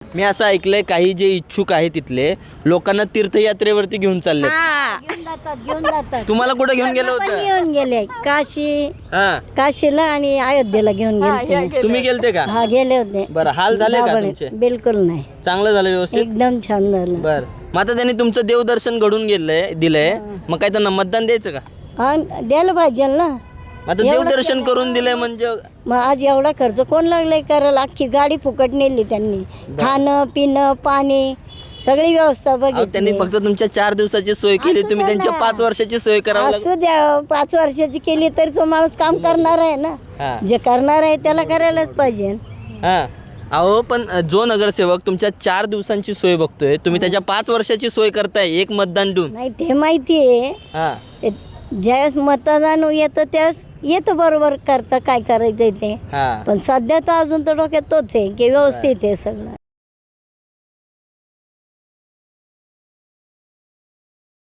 मी असं ऐकलंय काही जे इच्छुक आहे तिथले लोकांना तीर्थयात्रेवरती घेऊन चालले. घेऊन जातात. तुम्हाला कुठे घेऊन गेलं पण होतं? घेऊन गेले हा काशीला आणि अयोध्येला घेऊन गेले. तुम्ही गेलते का? हा गेले होते. बरं, हाल झाले का दाबळे. तुमचे? बिलकुल नाही, चांगलं झालं व्यवस्थित? एकदम छान झालं. बर, मग आता त्यांनी तुमचं देवदर्शन घडून दिलंय, मग काय त्यांना मतदान द्यायचं का? हा द्यायला पाहिजे ना. आता देवदर्शन करून दिलंय म्हणजे मग आज एवढा खर्च कोण लागलाय करायला? अख्खी गाडी फुकट नेली त्यांनी. खाणं पिणं पाणी सगळी व्यवस्था अहो, त्यांनी बघितली. फक्त तुमच्या 4 दिवसाची सोय केली, असू तुम्ही द्या त्यांच्या ना. 5 वर्षाची सोय करावं असू द्या, 5 वर्षाची केली तरी तो माणूस काम करणार आहे ना. हा. जे करणार आहे त्याला करायलाच पाहिजे. हा. अहो पण जो नगरसेवक तुमच्या 4 दिवसांची सोय बघतोय, तुम्ही त्याच्या 5 वर्षाची सोय करताय एक मतदान देऊन. नाही ते माहिती आहे. हा ज्यावेळेस मतदान येतं त्यावेळेस येतं बरोबर करतं काय करायचं ते. हा पण सध्या तर अजून तर डोक्यात तोच आहे की व्यवस्थित आहे सगळं.